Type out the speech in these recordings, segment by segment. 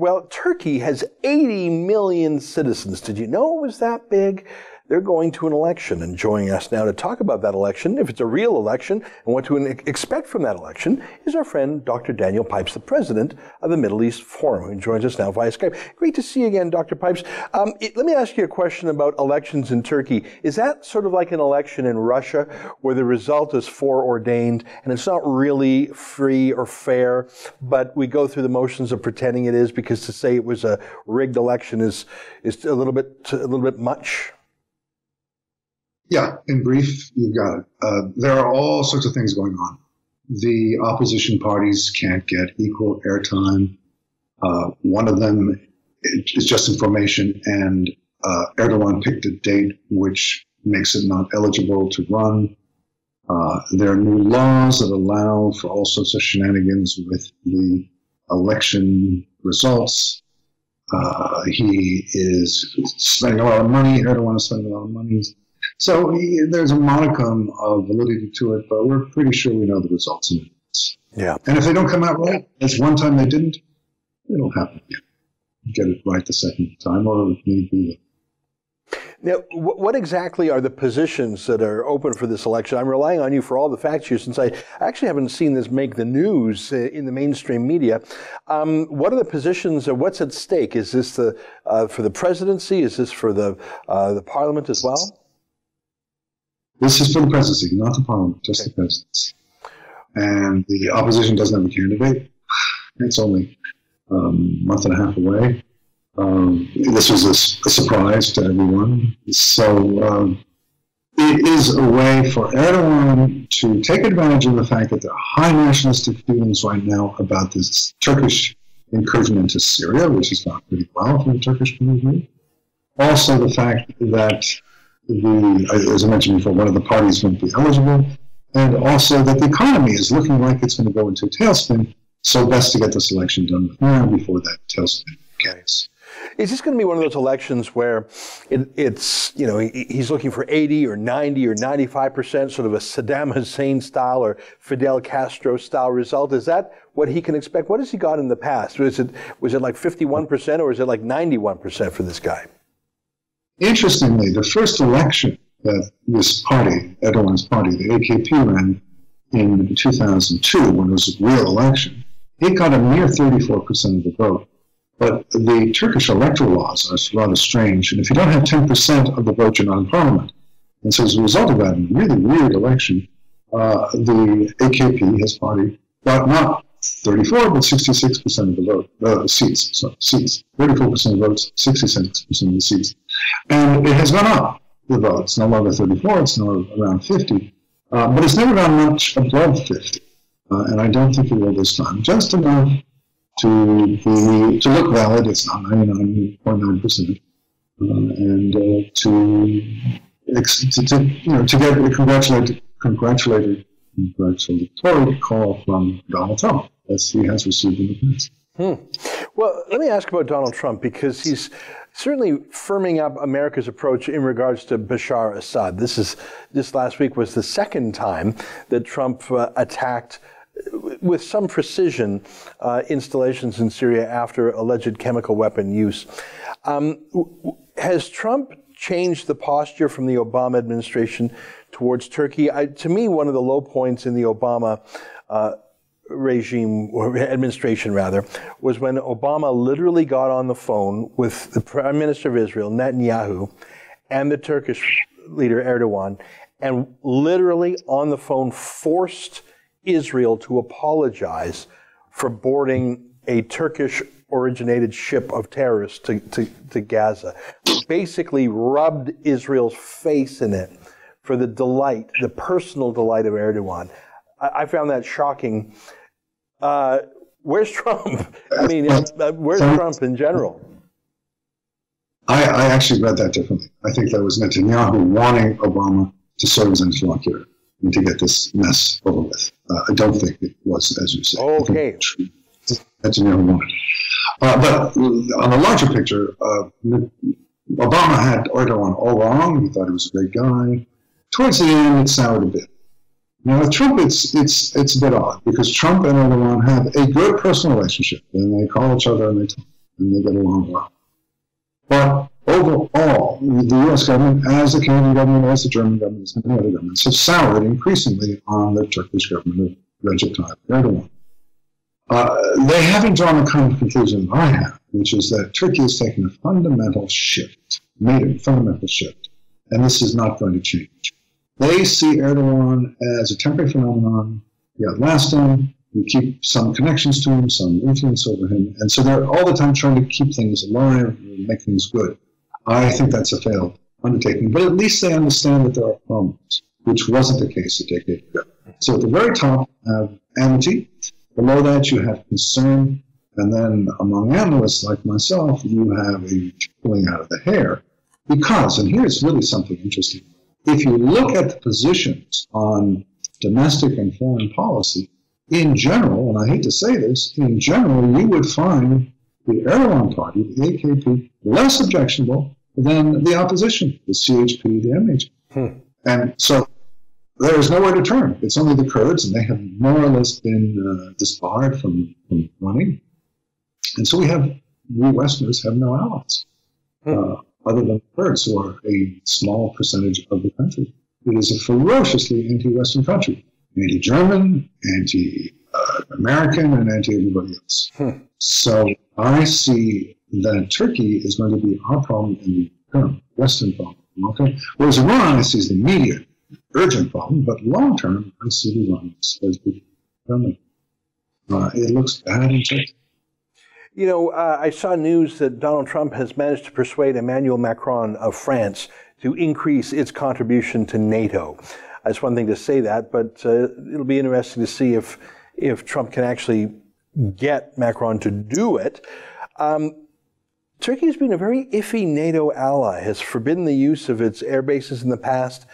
Well, Turkey has 80 million citizens. Did you know it was that big? They're going to an election, and joining us now to talk about that election, if it's a real election, and what to expect from that election, is our friend Dr. Daniel Pipes, the president of the Middle East Forum, who joins us now via Skype. Great to see you again, Dr. Pipes. Let me ask you a question about elections in Turkey. Is that sort of like an election in Russia, where the result is foreordained, and it's not really free or fair, but we go through the motions of pretending it is, because to say it was a rigged election is a little bit much? Yeah, in brief, you got it. There are all sorts of things going on. The opposition parties can't get equal airtime. One of them is just information, and Erdogan picked a date which makes it not eligible to run. There are new laws that allow for all sorts of shenanigans with the election results. He is spending a lot of money. Erdogan is spending a lot of money. So there's a modicum of validity to it, but we're pretty sure we know the results in advance. Yeah. And if they don't come out right, as one time they didn't, it'll happen again. Get it right the second time, or if need be. Now, what exactly are the positions that are open for this election? I'm relying on you for all the facts here, since I actually haven't seen this make the news in the mainstream media. What are the positions, or what's at stake? Is this for the presidency? Is this for the parliament as well? This is for the presidency, not the parliament, just the presidency. And the opposition doesn't have a candidate. It's only a month and a half away. This was a surprise to everyone. So it is a way for Erdogan to take advantage of the fact that there are high nationalistic feelings right now about this Turkish incursion into Syria, which has gone pretty well from the Turkish point of view. Also the fact that as I mentioned before, one of the parties won't be eligible, and also that the economy is looking like it's going to go into a tailspin, so best to get this election done now before that tailspin begins. Is this going to be one of those elections where it's, he's looking for 80 or 90 or 95%, sort of a Saddam Hussein style or Fidel Castro style result? Is that what he can expect? What has he got in the past? Was it like 51% or is it like 91% for this guy? Interestingly, the first election that this party, Erdogan's party, the AKP, ran in 2002, when it was a real election, it got a mere 34% of the vote. But the Turkish electoral laws are rather strange, and if you don't have 10% of the vote, you're not in parliament. And so as a result of that, in a really weird election, the AKP, his party, got not 34, but 66% of the vote, seats. 34% of votes, 66% of the seats. And it has gone up, the vote. It's no longer 34, it's now around 50. But it's never gone much above 50. And I don't think it will this time. Just enough to look valid. It's not 99.9%. And to get a congratulatory call from Donald Trump, as he has received in the past. Well, let me ask about Donald Trump, because he's certainly firming up America's approach in regards to Bashar Assad. This last week was the second time that Trump attacked with some precision installations in Syria after alleged chemical weapon use. Has Trump changed the posture from the Obama administration towards Turkey? To me, one of the low points in the Obama regime, or administration rather, was when Obama literally got on the phone with the Prime Minister of Israel, Netanyahu, and the Turkish leader, Erdogan, and literally on the phone forced Israel to apologize for boarding a Turkish-originated ship of terrorists to Gaza. Basically rubbed Israel's face in it for the delight, the personal delight of Erdogan. I found that shocking. Where's Trump? I mean, where's Trump in general? I actually read that differently. I think that was Netanyahu wanting Obama to serve as interlocutor and to get this mess over with. I don't think it was, as you say. Okay. Netanyahu wanted. But on the larger picture, Obama had Erdogan all wrong. He thought he was a great guy. Towards the end, it soured a bit. Now, with Trump, it's a bit odd, because Trump and Erdogan have a good personal relationship, and they call each other and they talk. and they get along well. But overall, the U.S. government, as the Canadian government, as the German government, as many other governments, have soured increasingly on the Turkish government of Recep Tayyip Erdogan. They haven't drawn the kind of conclusion that I have, which is that Turkey has taken a fundamental shift, made a fundamental shift, and this is not going to change. They see Erdogan as a temporary phenomenon. We outlast him, we keep some connections to him, some influence over him, and so they're all the time trying to keep things alive and make things good. I think that's a failed undertaking, but at least they understand that there are problems, which wasn't the case a decade ago. So at the very top, have amity. Below that, you have concern, and then among analysts like myself, you have a pulling out of the hair. Because, and here's really something interesting, if you look at the positions on domestic and foreign policy, in general, and I hate to say this, in general, you would find the Erdogan party, the AKP, less objectionable than the opposition, the CHP, the MHP. And so there is nowhere to turn. It's only the Kurds, and they have more or less been disbarred from running. And so we Westerners have no allies, other than the Kurds, who are a small percentage of the country. It is a ferociously anti-Western country, anti-German, anti-American, and anti-everybody else. So I see that Turkey is going to be our problem in the term, Western problem. Okay? Whereas Iran, I see as the immediate, urgent problem, but long term, I see Iran as becoming. It looks bad in Turkey. You know, I saw news that Donald Trump has managed to persuade Emmanuel Macron of France to increase its contribution to NATO. It's one thing to say that, but it'll be interesting to see if Trump can actually get Macron to do it. Turkey has been a very iffy NATO ally, has forbidden the use of its air bases in the past.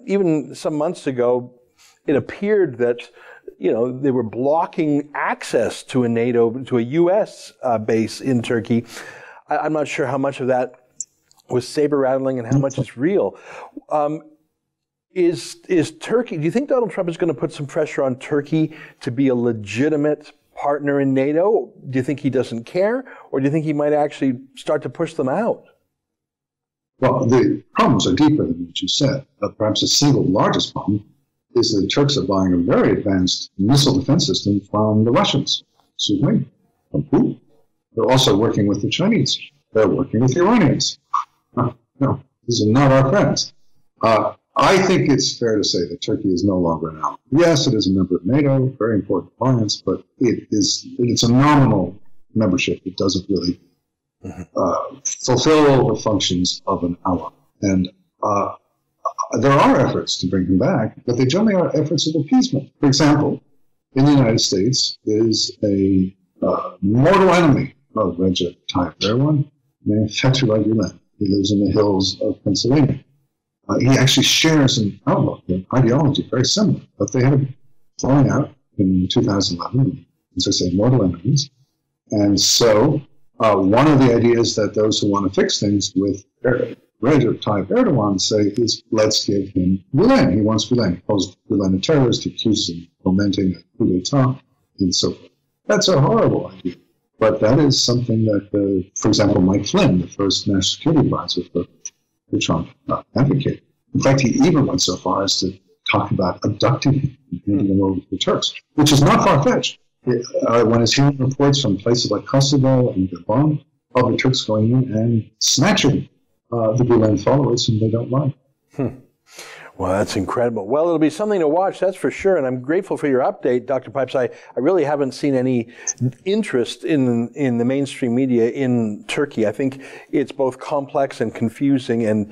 Even some months ago, it appeared that they were blocking access to a U.S. Base in Turkey. I'm not sure how much of that was saber rattling and how much is real. Is Turkey? Do you think Donald Trump is going to put some pressure on Turkey to be a legitimate partner in NATO? Do you think he doesn't care, or do you think he might actually start to push them out? Well, the problems are deeper than what you said. Perhaps the single largest problem is that the Turks are buying a very advanced missile defense system from the Russians. From who? They're also working with the Chinese. They're working with the Iranians. No, these are not our friends. I think it's fair to say that Turkey is no longer an ally. Yes, it is a member of NATO, very important alliance, but it's a nominal membership. It doesn't really fulfill the functions of an ally. And there are efforts to bring him back, but they generally are efforts of appeasement. For example, in the United States is a mortal enemy of Recep Tayyip Erdogan named Fethullah Gulen. He lives in the hills of Pennsylvania. He actually shares an outlook, an ideology very similar, but they had a falling out in 2011, as I say, mortal enemies. And so one of the ideas that those who want to fix things with Recep Tayyip Erdogan say is, let's give him Gulen. He wants Gulen. He calls Gulen a terrorist, accuses him of fomenting a coup d'etat, and so forth. That's a horrible idea. But that is something that, for example, Mike Flynn, the first national security advisor for Trump, advocated. In fact, he even went so far as to talk about abducting him and handing him over to the Turks, which is not far-fetched. One is hearing reports from places like Kosovo and Gabon of the Turks going in and snatching the Gulen followers whom they don't like. Well, that's incredible. Well, it'll be something to watch, that's for sure. And I'm grateful for your update, Dr. Pipes. I really haven't seen any interest in the mainstream media in Turkey. I think it's both complex and confusing, and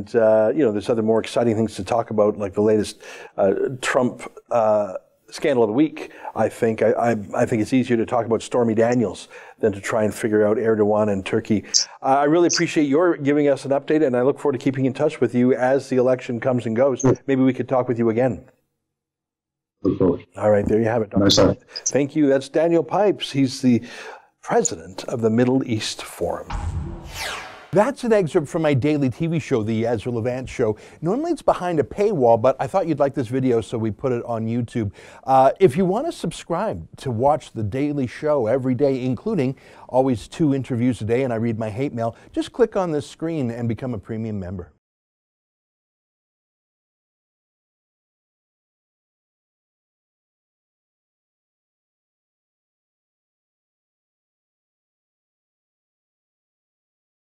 there's other more exciting things to talk about, like the latest Trump scandal of the week. I think it's easier to talk about Stormy Daniels than to try and figure out Erdogan and Turkey. I really appreciate your giving us an update, and I look forward to keeping in touch with you as the election comes and goes. Maybe we could talk with you again. Look forward. All right, there you have it, Dr. Nice. Thank you. That's Daniel Pipes. He's the president of the Middle East Forum. That's an excerpt from my daily TV show, The Ezra Levant Show. Normally it's behind a paywall, but I thought you'd like this video, so we put it on YouTube. If you want to subscribe to watch The Daily Show every day, including always 2 interviews a day, and I read my hate mail, just click on this screen and become a premium member.